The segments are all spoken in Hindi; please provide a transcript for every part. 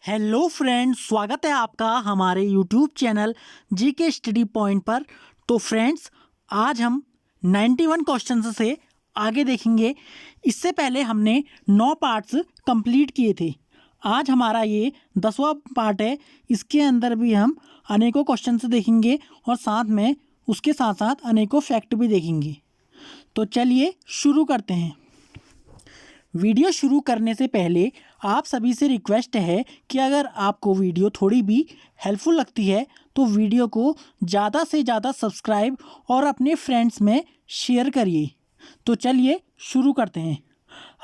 हेलो फ्रेंड्स, स्वागत है आपका हमारे YouTube channel GK study point पर। तो फ्रेंड्स, आज हम 91 क्वेश्चंस से आगे देखेंगे। इससे पहले हमने 9 पार्ट्स कंप्लीट किए थे। आज हमारा ये 10वां पार्ट है। इसके अंदर भी हम अनेकों क्वेश्चंस देखेंगे और साथ में उसके साथ साथ अनेकों फैक्ट भी देखेंगे। तो चलिए शुरू करते हैं। वीडियो शुरू करने से पहले आप सभी से रिक्वेस्ट है कि अगर आपको वीडियो थोड़ी भी हेल्पफुल लगती है तो वीडियो को ज़्यादा से ज़्यादा सब्सक्राइब और अपने फ्रेंड्स में शेयर करिए। तो चलिए शुरू करते हैं।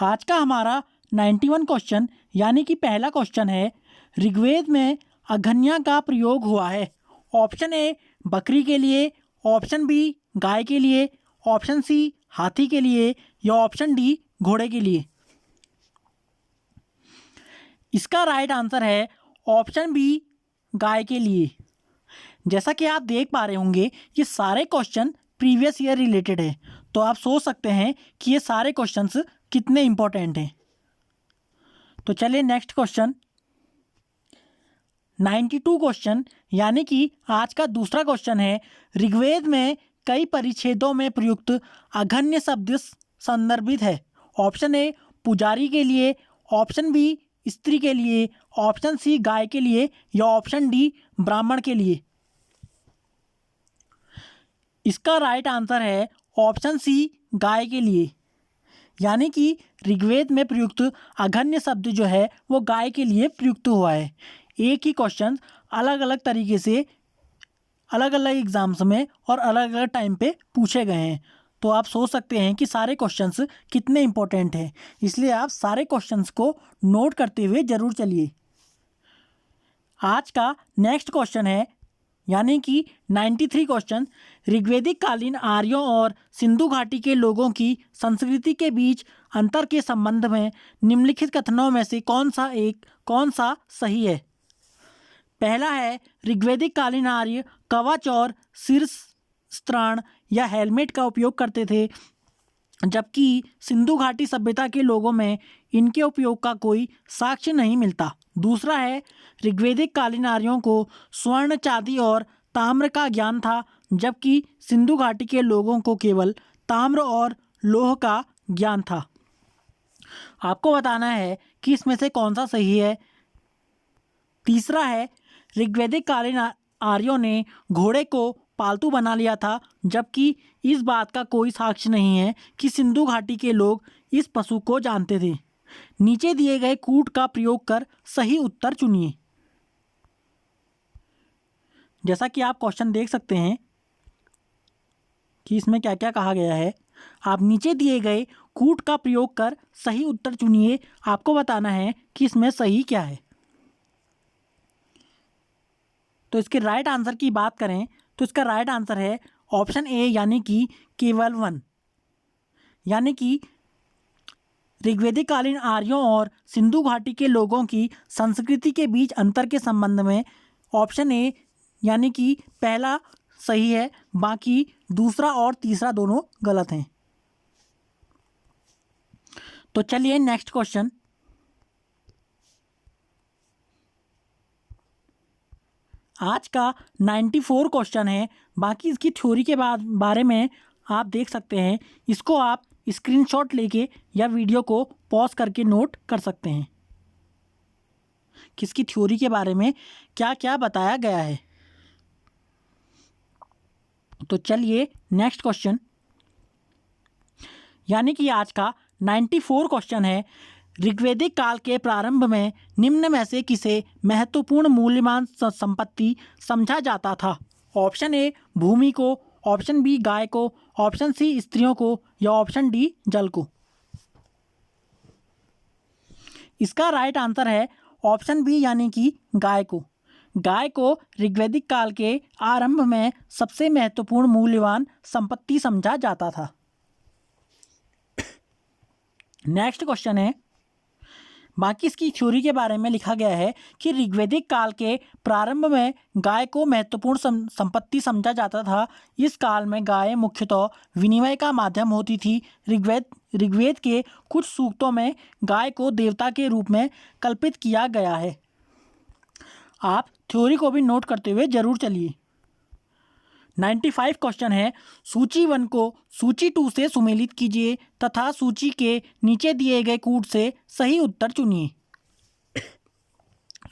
आज का हमारा 91 क्वेश्चन यानी कि पहला क्वेश्चन है, ऋग्वेद में अघन्या का प्रयोग हुआ है। ऑप्शन ए बकरी के लिए, ऑप्शन बी गाय के लिए, ऑप्शन सी हाथी के लिए या ऑप्शन डी घोड़े के लिए। इसका राइट आंसर है ऑप्शन बी गाय के लिए। जैसा कि आप देख पा रहे होंगे ये सारे क्वेश्चन प्रीवियस ईयर रिलेटेड है, तो आप सोच सकते हैं कि ये सारे क्वेश्चंस कितने इंपॉर्टेंट हैं। तो चलिए नेक्स्ट क्वेश्चन 92 क्वेश्चन यानी कि आज का दूसरा क्वेश्चन है, ऋग्वेद में कई परिच्छेदों में प्रयुक्त अघन्य शब्द संदर्भित है। ऑप्शन ए पुजारी के लिए, ऑप्शन बी स्त्री के लिए, ऑप्शन सी गाय के लिए या ऑप्शन डी ब्राह्मण के लिए। इसका राइट आंसर है ऑप्शन सी गाय के लिए। यानी कि ऋग्वेद में प्रयुक्त अघन्य शब्द जो है वो गाय के लिए प्रयुक्त हुआ है। एक ही क्वेश्चन अलग अलग तरीके से अलग अलग एग्जाम्स में और अलग अलग टाइम पे पूछे गए हैं, तो आप सोच सकते हैं कि सारे क्वेश्चंस कितने इंपॉर्टेंट हैं। इसलिए आप सारे क्वेश्चंस को नोट करते हुए ज़रूर चलिए। आज का नेक्स्ट क्वेश्चन है यानी कि 93 क्वेश्चन, ऋग्वैदिक कालीन आर्यों और सिंधु घाटी के लोगों की संस्कृति के बीच अंतर के संबंध में निम्नलिखित कथनों में से कौन सा सही है। पहला है, ऋग्वैदिक कालीन आर्य कवच और शीर्षस्त्राण या हेलमेट का उपयोग करते थे, जबकि सिंधु घाटी सभ्यता के लोगों में इनके उपयोग का कोई साक्ष्य नहीं मिलता। दूसरा है, ऋग्वैदिक कालीन आर्यों को स्वर्ण, चांदी और ताम्र का ज्ञान था, जबकि सिंधु घाटी के लोगों को केवल ताम्र और लोह का ज्ञान था। आपको बताना है कि इसमें से कौन सा सही है। तीसरा है, ऋग्वैदिक कालीन आर्यों ने घोड़े को पालतू बना लिया था, जबकि इस बात का कोई साक्ष्य नहीं है कि सिंधु घाटी के लोग इस पशु को जानते थे। नीचे दिए गए कूट का प्रयोग कर सही उत्तर चुनिए। जैसा कि आप क्वेश्चन देख सकते हैं कि इसमें क्या क्या कहा गया है। आप नीचे दिए गए कूट का प्रयोग कर सही उत्तर चुनिए। आपको बताना है कि इसमें सही क्या है। तो इसके राइट आंसर की बात करें तो इसका राइट आंसर है ऑप्शन ए यानी कि केवल 1। यानी कि ऋग्वैदिक कालीन आर्यों और सिंधु घाटी के लोगों की संस्कृति के बीच अंतर के संबंध में ऑप्शन ए यानी कि पहला सही है, बाकी दूसरा और तीसरा दोनों गलत हैं। तो चलिए नेक्स्ट क्वेश्चन आज का 94 क्वेश्चन है। बाकी इसकी थ्योरी के बारे में आप देख सकते हैं। इसको आप स्क्रीनशॉट लेके या वीडियो को पॉज करके नोट कर सकते हैं कि इसकी थ्योरी के बारे में क्या क्या बताया गया है। तो चलिए नेक्स्ट क्वेश्चन यानी कि आज का 94 क्वेश्चन है, ऋग्वैदिक काल के प्रारंभ में निम्न में से किसे महत्वपूर्ण मूल्यवान संपत्ति समझा जाता था। ऑप्शन ए भूमि को, ऑप्शन बी गाय को, ऑप्शन सी स्त्रियों को या ऑप्शन डी जल को। इसका राइट आंसर है ऑप्शन बी यानी कि गाय को। गाय को ऋग्वैदिक काल के आरंभ में सबसे महत्वपूर्ण मूल्यवान संपत्ति समझा जाता था। नेक्स्ट क्वेश्चन है, बाकी इसकी थ्योरी के बारे में लिखा गया है कि ऋग्वैदिक काल के प्रारंभ में गाय को महत्वपूर्ण संपत्ति समझा जाता था। इस काल में गाय मुख्यतः विनिमय का माध्यम होती थी। ऋग्वेद के कुछ सूक्तों में गाय को देवता के रूप में कल्पित किया गया है। आप थ्योरी को भी नोट करते हुए जरूर चलिए। 95 क्वेश्चन है, सूची 1 को सूची 2 से सुमेलित कीजिए तथा सूची के नीचे दिए गए कूट से सही उत्तर चुनिए।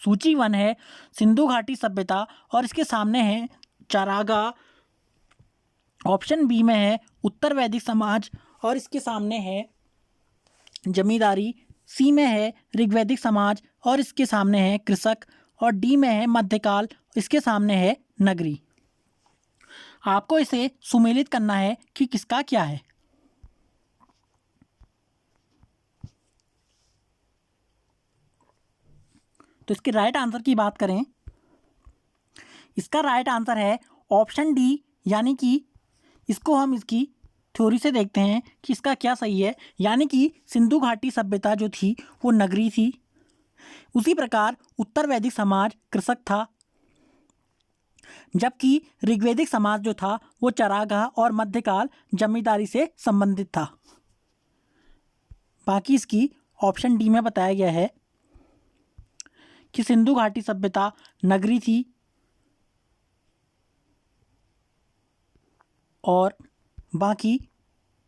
सूची 1 है सिंधु घाटी सभ्यता और इसके सामने है चारागाह। ऑप्शन बी में है उत्तर वैदिक समाज और इसके सामने है जमींदारी। सी में है ऋग्वैदिक समाज और इसके सामने है कृषक। और डी में है मध्यकाल, इसके सामने है नगरी। आपको इसे सुमेलित करना है कि किसका क्या है। तो इसके राइट आंसर की बात करें, इसका राइट आंसर है ऑप्शन डी, यानी कि इसको हम इसकी थ्योरी से देखते हैं कि इसका क्या सही है। यानी कि सिंधु घाटी सभ्यता जो थी वो नगरी थी, उसी प्रकार उत्तर वैदिक समाज कृषक था, जबकि ऋग्वैदिक समाज जो था वो चरागाह और मध्यकाल जमींदारी से संबंधित था। बाकी इसकी ऑप्शन डी में बताया गया है कि सिंधु घाटी सभ्यता नगरी थी और बाकी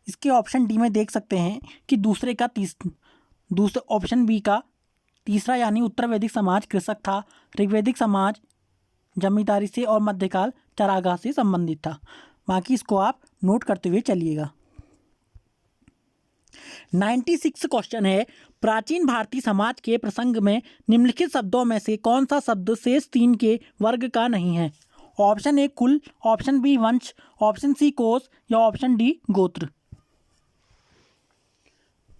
इसके ऑप्शन डी में देख सकते हैं कि दूसरे ऑप्शन बी का तीसरा यानी उत्तर वैदिक समाज कृषक था, ऋग्वैदिक समाज जमींदारी से और मध्यकाल चरागाह से संबंधित था। बाकी इसको आप नोट करते हुए चलिएगा। 96 क्वेश्चन है, प्राचीन भारतीय समाज के प्रसंग में निम्नलिखित शब्दों में से कौन सा शब्द शेष 3 के वर्ग का नहीं है। ऑप्शन ए कुल, ऑप्शन बी वंश, ऑप्शन सी कोश या ऑप्शन डी गोत्र।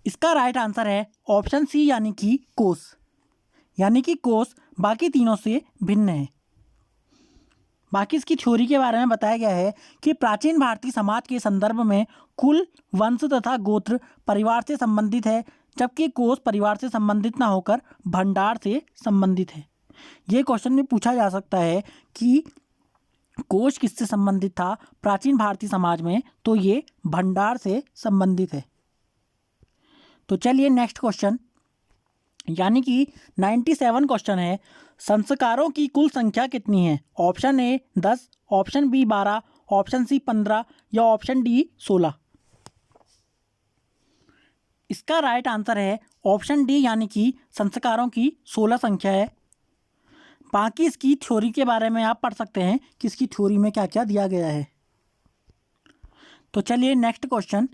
इसका राइट आंसर है ऑप्शन सी यानी कि कोश। यानी कि कोश बाकी तीनों से भिन्न है। बाकी इसकी थ्योरी के बारे में बताया गया है कि प्राचीन भारतीय समाज के संदर्भ में कुल, वंश तथा गोत्र परिवार से संबंधित है, जबकि कोश परिवार से संबंधित ना होकर भंडार से संबंधित है। ये क्वेश्चन में पूछा जा सकता है कि कोश किससे संबंधित था प्राचीन भारतीय समाज में, तो ये भंडार से संबंधित है। तो चलिए नेक्स्ट क्वेश्चन, यानी कि 97 क्वेश्चन है, संस्कारों की कुल संख्या कितनी है। Option A 10, option B 12, option C 15 या ऑप्शन डी 16। इसका राइट आंसर है ऑप्शन डी, यानी कि संस्कारों की 16 संख्या है। बाकी इसकी थ्योरी के बारे में आप पढ़ सकते हैं कि इसकी थ्योरी में क्या क्या दिया गया है। तो चलिए नेक्स्ट क्वेश्चन,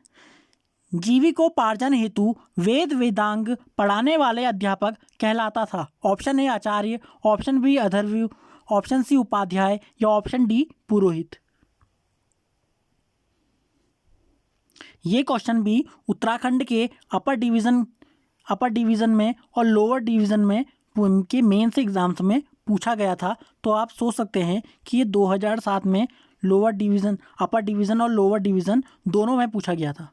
जीविकोपार्जन हेतु वेद वेदांग पढ़ाने वाले अध्यापक कहलाता था। ऑप्शन ए आचार्य, ऑप्शन बी अथर्व, ऑप्शन सी उपाध्याय या ऑप्शन डी पुरोहित। ये क्वेश्चन भी उत्तराखंड के अपर डिवीज़न में और लोअर डिवीज़न में के मेंस एग्जाम्स में पूछा गया था। तो आप सोच सकते हैं कि ये 2007 में लोअर डिवीज़न, अपर डिवीज़न और लोअर डिवीज़न दोनों में पूछा गया था।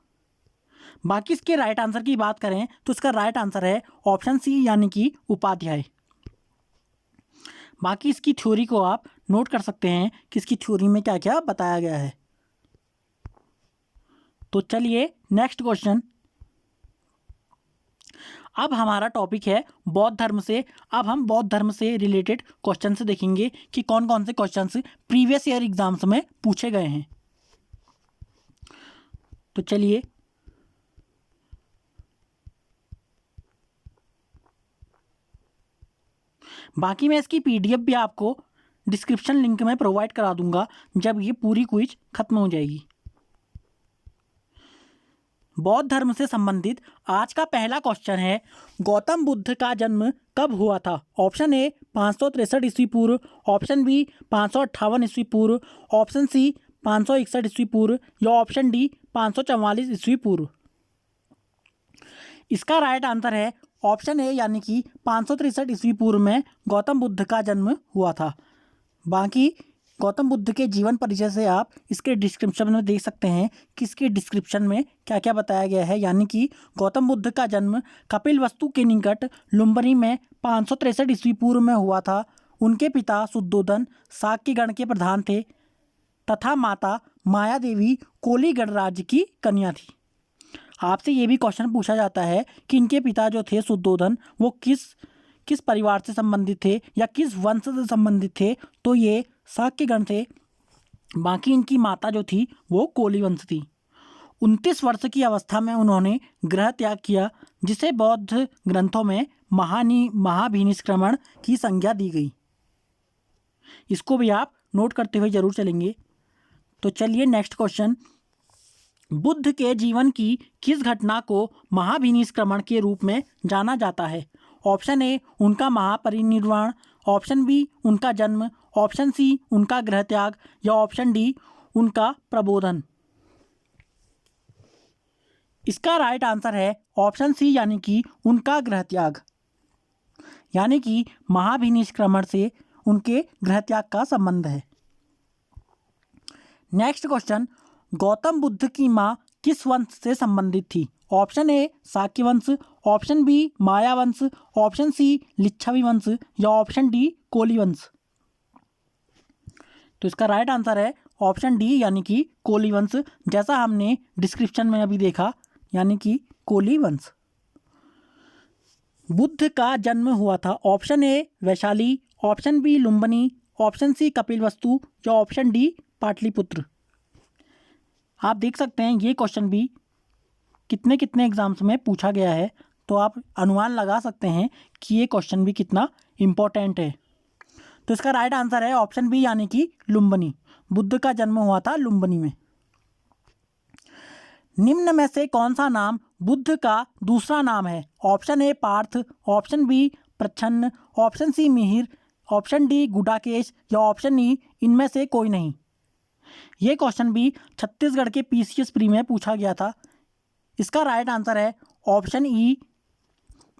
बाकी इसके राइट आंसर की बात करें तो इसका राइट आंसर है ऑप्शन सी, यानी कि उपाध्याय। बाकी इसकी थ्योरी को आप नोट कर सकते हैं कि इसकी थ्योरी में क्या क्या बताया गया है। तो चलिए नेक्स्ट क्वेश्चन, अब हमारा टॉपिक है बौद्ध धर्म से। अब हम बौद्ध धर्म से रिलेटेड क्वेश्चन से देखेंगे कि कौन कौन से क्वेश्चंस प्रीवियस ईयर एग्जाम्स में पूछे गए हैं। तो चलिए बाकी मैं इसकी पीडीएफ भी आपको डिस्क्रिप्शन लिंक में प्रोवाइड करा दूंगा जब ये पूरी क्विज खत्म हो जाएगी। बौद्ध धर्म से संबंधित आज का पहला क्वेश्चन है, गौतम बुद्ध का जन्म कब हुआ था। ऑप्शन ए 563 ईस्वी पूर्व, ऑप्शन बी 558 ईस्वी पूर्व, ऑप्शन सी 561 ईस्वी पूर्व या ऑप्शन डी 544 ईस्वी पूर्व। इसका राइट आंसर है ऑप्शन ए, यानी कि 563 ईस्वी पूर्व में गौतम बुद्ध का जन्म हुआ था। बाकी गौतम बुद्ध के जीवन परिचय से आप इसके डिस्क्रिप्शन में देख सकते हैं कि इसके डिस्क्रिप्शन में क्या क्या बताया गया है। यानी कि गौतम बुद्ध का जन्म कपिलवस्तु के निकट लुम्बिनी में 563 ईस्वी पूर्व में हुआ था। उनके पिता शुद्धोधन शाक्य गण के प्रधान थे तथा माता माया देवी कोली गणराज्य की कन्या थी। आपसे ये भी क्वेश्चन पूछा जाता है कि इनके पिता जो थे शुद्धोधन, वो किस परिवार से संबंधित थे या किस वंश से संबंधित थे, तो ये शाक्यगण थे। बाकी इनकी माता जो थी वो कोली वंश थी। 29 वर्ष की अवस्था में उन्होंने गृह त्याग किया, जिसे बौद्ध ग्रंथों में महाभिनिष्क्रमण की संज्ञा दी गई। इसको भी आप नोट करते हुए जरूर चलेंगे। तो चलिए नेक्स्ट क्वेश्चन, बुद्ध के जीवन की किस घटना को महाभिनिष्क्रमण के रूप में जाना जाता है? ऑप्शन ए उनका महापरिनिर्वाण, ऑप्शन बी उनका जन्म, ऑप्शन सी उनका गृह त्याग या ऑप्शन डी उनका प्रबोधन। इसका राइट आंसर है ऑप्शन सी, यानी कि उनका गृह त्याग। यानी कि महाभिनिष्क्रमण से उनके गृह त्याग का संबंध है। नेक्स्ट क्वेश्चन, गौतम बुद्ध की माँ किस वंश से संबंधित थी? ऑप्शन ए शाक्य वंश, ऑप्शन बी माया वंश, ऑप्शन सी लिच्छवी वंश या ऑप्शन डी कोली वंश। तो इसका राइट आंसर है ऑप्शन डी, यानी कि कोली वंश, जैसा हमने डिस्क्रिप्शन में अभी देखा, यानी कि कोली वंश। बुद्ध का जन्म हुआ था, option A Vaishali, option B Lumbini, option C Kapilavastu या ऑप्शन डी पाटलिपुत्र। आप देख सकते हैं ये क्वेश्चन भी कितने कितने एग्जाम्स में पूछा गया है, तो आप अनुमान लगा सकते हैं कि ये क्वेश्चन भी कितना इम्पोर्टेंट है। तो इसका राइट आंसर है ऑप्शन बी, यानी कि लुम्बिनी। बुद्ध का जन्म हुआ था लुम्बिनी में। निम्न में से कौन सा नाम बुद्ध का दूसरा नाम है? Option a Partha, option b Prachchhanna, option c Mihir, option d Gudakesh या ऑप्शन ई इनमें से कोई नहीं। ये क्वेश्चन भी छत्तीसगढ़ के पीसीएस प्री में पूछा गया था। इसका राइट आंसर है ऑप्शन ई।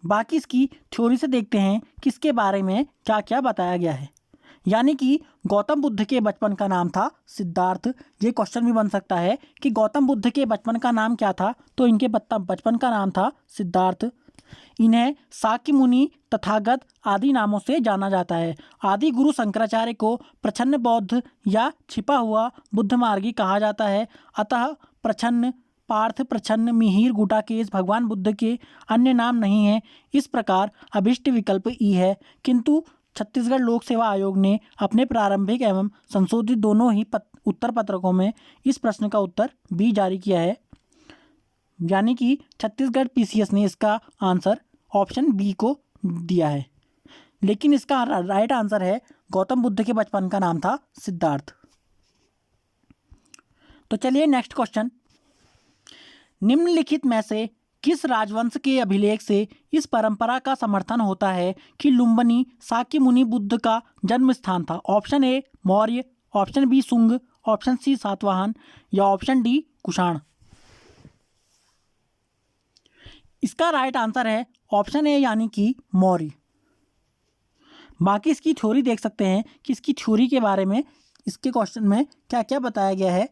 बाकी इसकी थ्योरी से देखते हैं कि इसके बारे में क्या क्या बताया गया है। यानी कि गौतम बुद्ध के बचपन का नाम था सिद्धार्थ। ये क्वेश्चन भी बन सकता है कि गौतम बुद्ध के बचपन का नाम क्या था, तो इनके बचपन का नाम था सिद्धार्थ। इन्हें शाक्य मुनि, तथागत आदि नामों से जाना जाता है। आदि गुरु शंकराचार्य को प्रच्छन्न बौद्ध या छिपा हुआ बुद्ध मार्गी कहा जाता है। अतः प्रच्छन्न, पार्थ, प्रच्छन्न, मिहिर, गुडाकेश भगवान बुद्ध के अन्य नाम नहीं हैं। इस प्रकार अभिष्ट विकल्प ई है। किंतु छत्तीसगढ़ लोक सेवा आयोग ने अपने प्रारंभिक एवं संशोधित दोनों ही उत्तर पत्रकों में इस प्रश्न का उत्तर बी जारी किया है। यानी कि छत्तीसगढ़ पीसीएस ने इसका आंसर ऑप्शन बी को दिया है, लेकिन इसका राइट आंसर है गौतम बुद्ध के बचपन का नाम था सिद्धार्थ। तो चलिए नेक्स्ट क्वेश्चन, निम्नलिखित में से किस राजवंश के अभिलेख से इस परंपरा का समर्थन होता है कि लुम्बिनी शाक्य मुनि बुद्ध का जन्म स्थान था? Option A Maurya, option B Shunga, option C Satavahana या ऑप्शन डी कुषाण। इसका राइट आंसर है ऑप्शन ए, यानी कि मौर्य। बाकी इसकी थ्योरी देख सकते हैं कि इसकी थ्योरी के बारे में इसके क्वेश्चन में क्या क्या बताया गया है।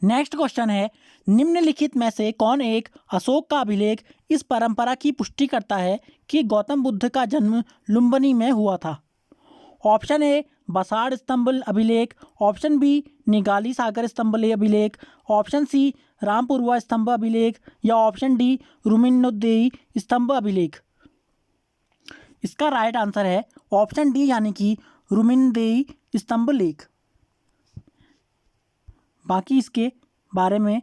नेक्स्ट क्वेश्चन है, निम्नलिखित में से कौन एक अशोक का अभिलेख इस परंपरा की पुष्टि करता है कि गौतम बुद्ध का जन्म लुम्बिनी में हुआ था? ऑप्शन ए बसाड़ स्तंभ अभिलेख, ऑप्शन बी निगाली सागर स्तंभ अभिलेख, ऑप्शन सी रामपुरवा स्तंभ अभिलेख या ऑप्शन डी रुमिनोदेई स्तंभ अभिलेख। इसका राइट आंसर है ऑप्शन डी, यानी कि रुमिनोदेई स्तंभ लेख। बाकी इसके बारे में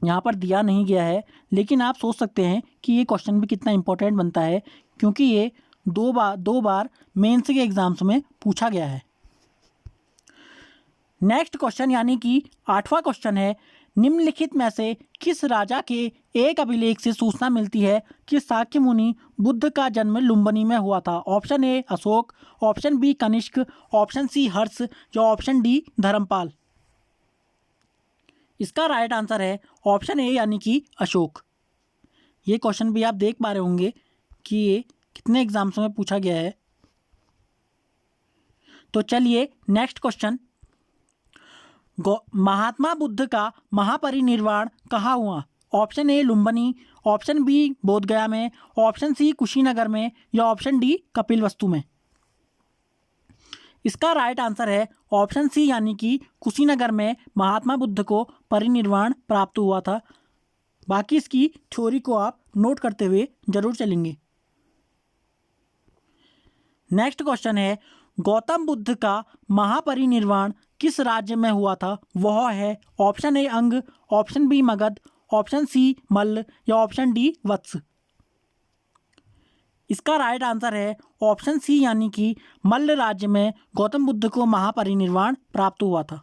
यहाँ पर दिया नहीं गया है, लेकिन आप सोच सकते हैं कि ये क्वेश्चन भी कितना इम्पोर्टेंट बनता है, क्योंकि ये दो बार मेंस के एग्जाम्स में पूछा गया है। नेक्स्ट क्वेश्चन यानी कि 8वां क्वेश्चन है, निम्नलिखित में से किस राजा के एक अभिलेख से सूचना मिलती है कि शाक्य मुनि बुद्ध का जन्म लुम्बिनी में हुआ था? Option a Ashoka, option b Kanishka, option c Harsha या ऑप्शन डी धर्मपाल। इसका राइट आंसर है ऑप्शन ए, यानी कि अशोक। ये क्वेश्चन भी आप देख पा रहे होंगे कि ये कितने एग्जाम्स में पूछा गया है। तो चलिए नेक्स्ट क्वेश्चन, महात्मा बुद्ध का महापरिनिर्वाण कहाँ हुआ? Option A Lumbini, option B Bodhgaya में, ऑप्शन सी कुशीनगर में या ऑप्शन डी कपिलवस्तु में। इसका राइट आंसर है ऑप्शन सी, यानी कि कुशीनगर में महात्मा बुद्ध को परिनिर्वाण प्राप्त हुआ था। बाकी इसकी थ्योरी को आप नोट करते हुए जरूर चलेंगे। नेक्स्ट क्वेश्चन है, गौतम बुद्ध का महापरिनिर्वाण किस राज्य में हुआ था? वह है option a Anga, option b Magadha, option c Malla या ऑप्शन डी वत्स। इसका राइट आंसर है ऑप्शन सी यानी कि मल्ल राज्य में गौतम बुद्ध को महापरिनिर्वाण प्राप्त हुआ था।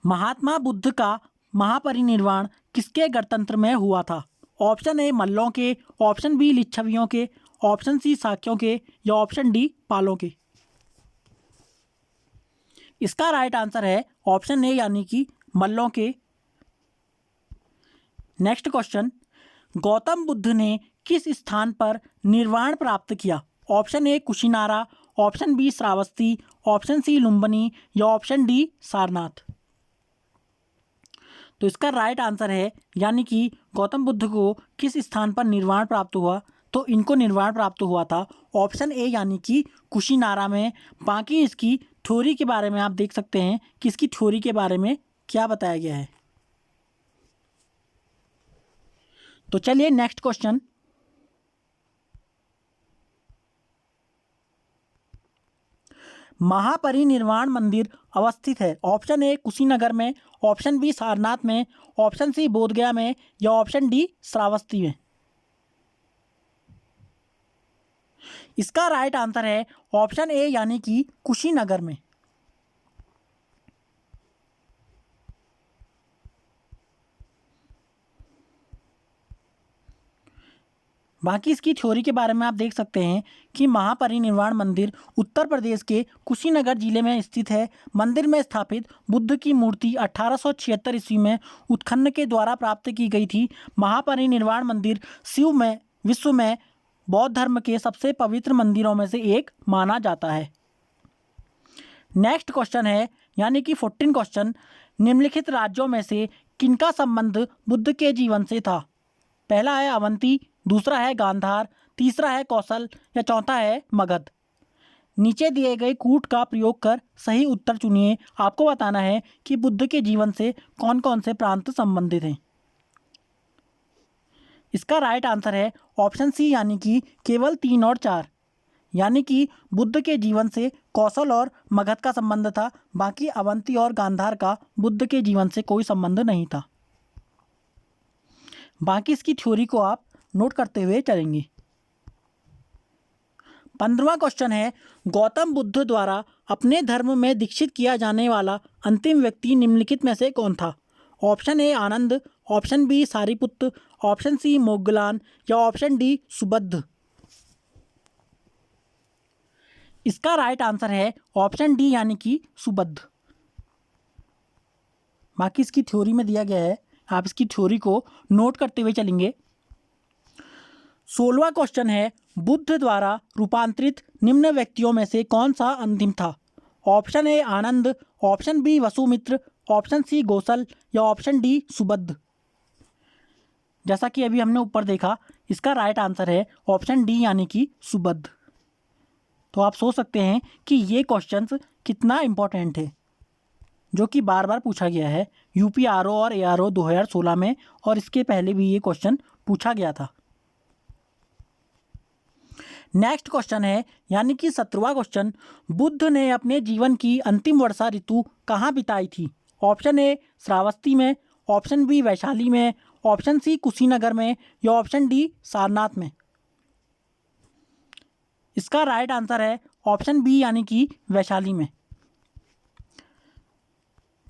महात्मा बुद्ध का महापरिनिर्वाण किसके गणतंत्र में हुआ था? ऑप्शन ए मल्लों के, ऑप्शन बी लिच्छवियों के, ऑप्शन सी शाक्यों के या ऑप्शन डी पालों के। इसका राइट आंसर है ऑप्शन ए यानी कि मल्लों के। नेक्स्ट क्वेश्चन, गौतम बुद्ध ने किस स्थान पर निर्वाण प्राप्त किया? Option A Kushinara, option B Shravasti, option C Lumbini या ऑप्शन डी सारनाथ। तो इसका राइट आंसर है यानी कि गौतम बुद्ध को किस स्थान पर निर्वाण प्राप्त हुआ? तो इनको निर्वाण प्राप्त हुआ था ऑप्शन ए यानी कि कुशीनारा में। बाकी इसकी थ्योरी के बारे में आप देख सकते हैं कि इसकी थ्योरी के बारे में क्या बताया गया है। तो चलिए नेक्स्ट क्वेश्चन, महापरिनिर्वाण मंदिर अवस्थित है ऑप्शन ए कुशीनगर में, ऑप्शन बी सारनाथ में, ऑप्शन सी बोधगया में या ऑप्शन डी श्रावस्ती में। इसका राइट आंसर है ऑप्शन ए यानी कि कुशीनगर में। बाकी इसकी थ्योरी के बारे में आप देख सकते हैं कि महापरिनिर्वाण मंदिर उत्तर प्रदेश के कुशीनगर जिले में स्थित है। मंदिर में स्थापित बुद्ध की मूर्ति 1876 ईस्वी में उत्खनन के द्वारा प्राप्त की गई थी। महापरिनिर्वाण मंदिर विश्व में बौद्ध धर्म के सबसे पवित्र मंदिरों में से एक माना जाता है। नेक्स्ट क्वेश्चन है यानी कि 14 क्वेश्चन, निम्नलिखित राज्यों में से किनका संबंध बुद्ध के जीवन से था? पहला है अवंती, दूसरा है गांधार, तीसरा है कौशल या चौथा है मगध। नीचे दिए गए कूट का प्रयोग कर सही उत्तर चुनिए। आपको बताना है कि बुद्ध के जीवन से कौन कौन से प्रांत संबंधित हैं। इसका राइट आंसर है ऑप्शन सी यानी कि केवल 3 और 4, यानी कि बुद्ध के जीवन से कौशल और मगध का संबंध था। बाकी अवंती और गांधार का बुद्ध के जीवन से कोई संबंध नहीं था। बाकी इसकी थ्योरी को आप नोट करते हुए चलेंगे। 15वां क्वेश्चन है, गौतम बुद्ध द्वारा अपने धर्म में दीक्षित किया जाने वाला अंतिम व्यक्ति निम्नलिखित में से कौन था? ऑप्शन ए आनंद, option b Sariputra, option c Moggallana या ऑप्शन डी सुबुद्ध। इसका राइट आंसर है ऑप्शन डी यानी कि सुबुद्ध। बाकी इसकी थ्योरी में दिया गया है, आप इसकी थ्योरी को नोट करते हुए चलेंगे। 16वां क्वेश्चन है, बुद्ध द्वारा रूपांतरित निम्न व्यक्तियों में से कौन सा अंतिम था? ऑप्शन ए आनंद, option B Vasumitra, option C Gosal या ऑप्शन डी सुबुद्ध। जैसा कि अभी हमने ऊपर देखा, इसका राइट आंसर है ऑप्शन डी यानी कि सुबुद्ध। तो आप सोच सकते हैं कि ये क्वेश्चंस कितना इम्पोर्टेंट है, जो कि बार बार पूछा गया है यूपी आरओ और एआरओ 2016 में, और इसके पहले भी ये क्वेश्चन पूछा गया था। नेक्स्ट क्वेश्चन है यानी कि 17वां क्वेश्चन, बुद्ध ने अपने जीवन की अंतिम वर्षा ऋतु कहाँ बिताई थी? ऑप्शन ए श्रावस्ती में, ऑप्शन बी वैशाली में, ऑप्शन सी कुशीनगर में या ऑप्शन डी सारनाथ में। इसका राइट आंसर है ऑप्शन बी यानी कि वैशाली में।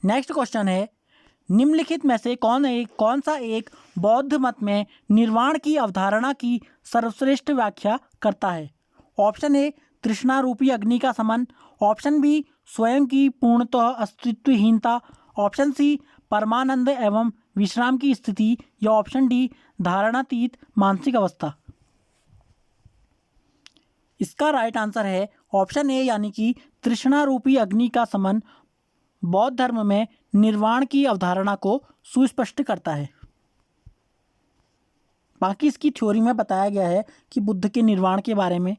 नेक्स्ट क्वेश्चन है, निम्नलिखित में से कौन सा एक बौद्ध मत में निर्वाण की अवधारणा की सर्वश्रेष्ठ व्याख्या करता है? ऑप्शन ए तृष्णा रूपी अग्नि का समन, ऑप्शन बी स्वयं की पूर्णतः अस्तित्वहीनता, ऑप्शन सी परमानंद एवं विश्राम की स्थिति या ऑप्शन डी धारणातीत मानसिक अवस्था। इसका राइट आंसर है ऑप्शन ए यानी कि तृष्णा रूपी अग्नि का समन बौद्ध धर्म में निर्वाण की अवधारणा को सुस्पष्ट करता है। बाकी इसकी थ्योरी में बताया गया है कि बुद्ध के निर्वाण के बारे में,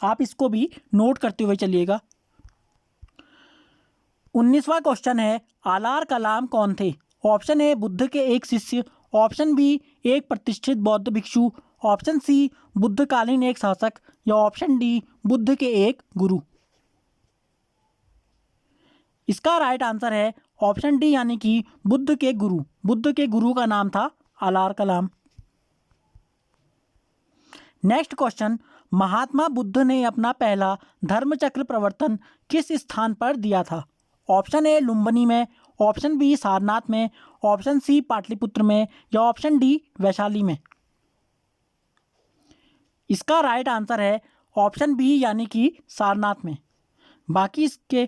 आप इसको भी नोट करते हुए चलिएगा। 19वां क्वेश्चन है, आलार कलाम कौन थे? ऑप्शन ए बुद्ध के एक शिष्य, ऑप्शन बी एक प्रतिष्ठित बौद्ध भिक्षु, ऑप्शन सी बुद्धकालीन एक शासक, या ऑप्शन डी बुद्ध के एक गुरु। इसका राइट आंसर है ऑप्शन डी यानी कि बुद्ध के गुरु। बुद्ध के गुरु का नाम था अलार कलाम। नेक्स्ट क्वेश्चन, महात्मा बुद्ध ने अपना पहला धर्मचक्र प्रवर्तन किस स्थान पर दिया था? ऑप्शन ए लुम्बिनी में, ऑप्शन बी सारनाथ में, ऑप्शन सी पाटलिपुत्र में, या ऑप्शन डी वैशाली में। इसका राइट आंसर है ऑप्शन बी यानी कि सारनाथ में। बाकी इसके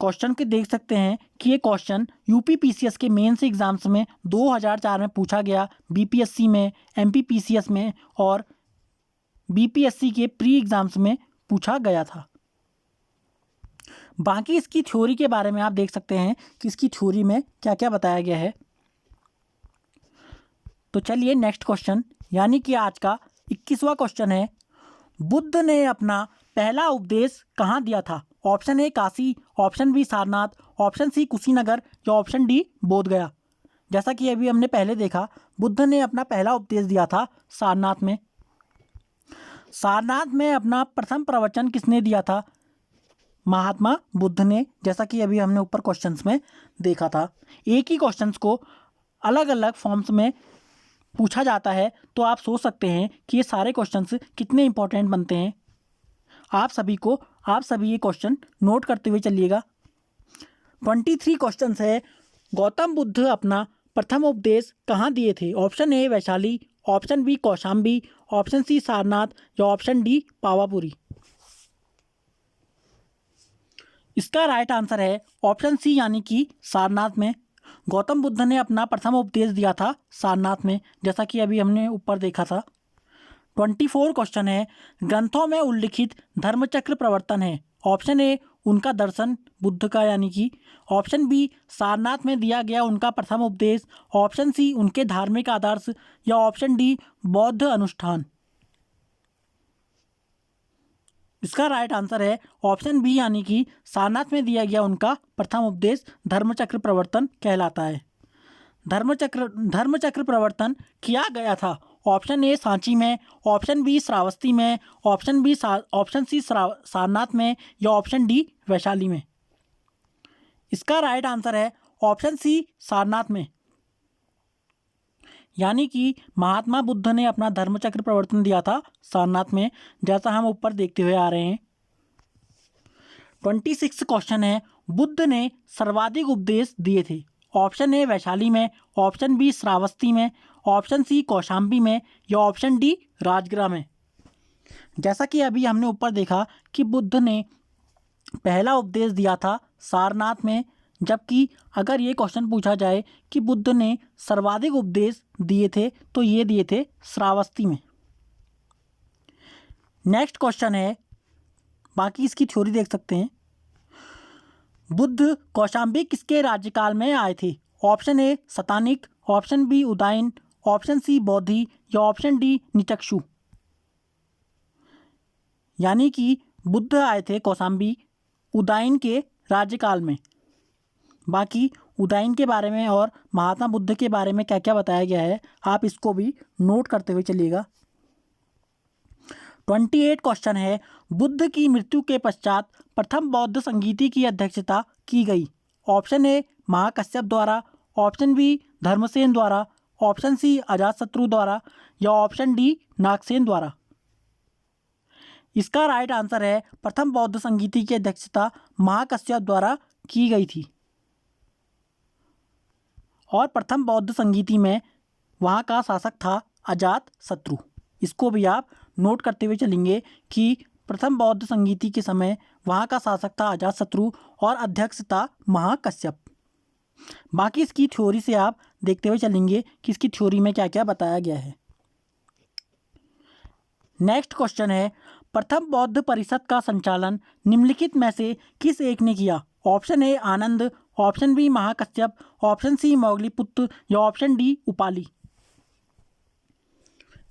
क्वेश्चन के देख सकते हैं कि ये क्वेश्चन यूपी पीसीएस के मेंस एग्जाम्स में 2004 में पूछा गया, बीपीएससी में, एमपी पीसीएस में और बीपीएससी के प्री एग्जाम्स में पूछा गया था। बाकी इसकी थ्योरी के बारे में आप देख सकते हैं कि इसकी थ्योरी में क्या क्या बताया गया है। तो चलिए नेक्स्ट क्वेश्चन यानी कि आज का 21वां क्वेश्चन है, बुद्ध ने अपना पहला उपदेश कहाँ दिया था? Option A Kashi, option B Sarnath, option C Kushinagar, या ऑप्शन डी बोधगया। जैसा कि अभी हमने पहले देखा, बुद्ध ने अपना पहला उपदेश दिया था सारनाथ में। सारनाथ में अपना प्रथम प्रवचन किसने दिया था? महात्मा बुद्ध ने, जैसा कि अभी हमने ऊपर क्वेश्चंस में देखा था। एक ही क्वेश्चंस को अलग अलग फॉर्म्स में पूछा जाता है, तो आप सोच सकते हैं कि ये सारे क्वेश्चंस कितने इंपॉर्टेंट बनते हैं। आप सभी ये क्वेश्चन नोट करते हुए चलिएगा। 23 क्वेश्चंस है, गौतम बुद्ध अपना प्रथम उपदेश कहाँ दिए थे? Option A Vaishali, option B Kaushambi, option C Sarnath, या ऑप्शन डी पावापुरी। इसका राइट आंसर है ऑप्शन सी यानी कि सारनाथ में। गौतम बुद्ध ने अपना प्रथम उपदेश दिया था सारनाथ में, जैसा कि अभी हमने ऊपर देखा था। 24 क्वेश्चन है, ग्रंथों में उल्लिखित धर्मचक्र प्रवर्तन है? ऑप्शन ए उनका दर्शन बुद्ध का यानी कि, ऑप्शन बी सारनाथ में दिया गया उनका प्रथम उपदेश, ऑप्शन सी उनके धार्मिक आदर्श, या ऑप्शन डी बौद्ध अनुष्ठान। इसका राइट आंसर है ऑप्शन बी यानी कि सारनाथ में दिया गया उनका प्रथम उपदेश धर्मचक्र प्रवर्तन कहलाता है। धर्मचक्र प्रवर्तन किया गया था ऑप्शन ए सांची में, ऑप्शन बी श्रावस्ती में, ऑप्शन सी सारनाथ में, या ऑप्शन डी वैशाली में। इसका राइट आंसर है ऑप्शन सी सारनाथ में, यानी कि महात्मा बुद्ध ने अपना धर्मचक्र प्रवर्तन दिया था सारनाथ में, जैसा हम ऊपर देखते हुए आ रहे हैं। 26 क्वेश्चन है, बुद्ध ने सर्वाधिक उपदेश दिए थे? ऑप्शन ए वैशाली में, ऑप्शन बी श्रावस्ती में, ऑप्शन सी कौशाम्बी में, या ऑप्शन डी राजगृह में। जैसा कि अभी हमने ऊपर देखा कि बुद्ध ने पहला उपदेश दिया था सारनाथ में, जबकि अगर ये क्वेश्चन पूछा जाए कि बुद्ध ने सर्वाधिक उपदेश दिए थे तो ये दिए थे श्रावस्ती में। नेक्स्ट क्वेश्चन है, बाकी इसकी थ्योरी देख सकते हैं। बुद्ध कौशाम्बी किसके राज्यकाल में आए थे? Option a Satanik, option b Udayin, option c Bauddhi, या ऑप्शन डी निचक्षु। यानी कि बुद्ध आए थे कौशाम्बी उदाइन के राज्यकाल में। बाकी उदाइन के बारे में और महात्मा बुद्ध के बारे में क्या क्या बताया गया है, आप इसको भी नोट करते हुए चलिएगा। 28 क्वेश्चन है, बुद्ध की मृत्यु के पश्चात प्रथम बौद्ध संगीति की अध्यक्षता की गई? ऑप्शन ए महाकश्यप द्वारा, ऑप्शन बी धर्मसेन द्वारा, ऑप्शन सी अजातशत्रु द्वारा, या ऑप्शन डी नागसेन द्वारा। इसका राइट आंसर है प्रथम बौद्ध संगीति की अध्यक्षता महाकश्यप द्वारा की गई थी। और प्रथम बौद्ध संगीति में वहाँ का शासक था अजातशत्रु। इसको भी आप नोट करते हुए चलेंगे कि प्रथम बौद्ध संगीति के समय वहाँ का शासक था अजातशत्रु और अध्यक्ष था महाकश्यप। बाकी इसकी थ्योरी से आप देखते हुए चलेंगे कि इसकी थ्योरी में क्या क्या बताया गया है। नेक्स्ट क्वेश्चन है, प्रथम बौद्ध परिषद का संचालन निम्नलिखित में से किस एक ने किया? ऑप्शन ए आनंद, option b Mahakashyapa, option c Moggaliputta, या ऑप्शन डी उपाली।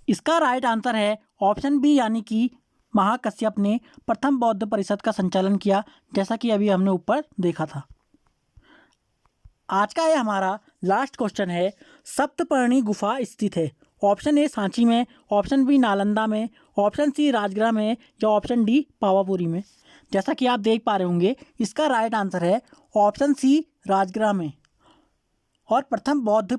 इसका राइट आंसर है ऑप्शन बी यानी कि महाकश्यप ने प्रथम बौद्ध परिषद का संचालन किया, जैसा कि अभी हमने ऊपर देखा था। आज का ये हमारा लास्ट क्वेश्चन है, सप्तपर्णी गुफा स्थित है ऑप्शन ए सांची में, ऑप्शन बी नालंदा में, ऑप्शन सी राजगृह में या ऑप्शन डी पावापुरी में। जैसा कि आप देख पा रहे होंगे इसका राइट आंसर है ऑप्शन सी राजगृह में। और प्रथम बौद्ध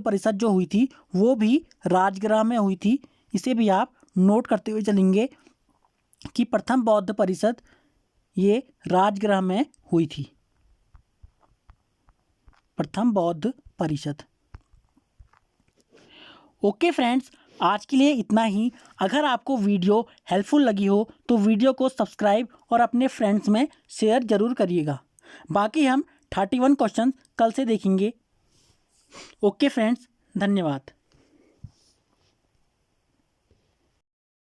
परिषद जो हुई थी वो भी राजगृह में हुई थी। इसे भी आप नोट करते हुए चलेंगे कि प्रथम बौद्ध परिषद ये राजगृह में हुई थी, प्रथम बौद्ध परिषद। ओके फ्रेंड्स, आज के लिए इतना ही। अगर आपको वीडियो हेल्पफुल लगी हो तो वीडियो को सब्सक्राइब और अपने फ्रेंड्स में शेयर ज़रूर करिएगा। बाकी हम 31 क्वेश्चन कल से देखेंगे। ओके फ्रेंड्स, धन्यवाद।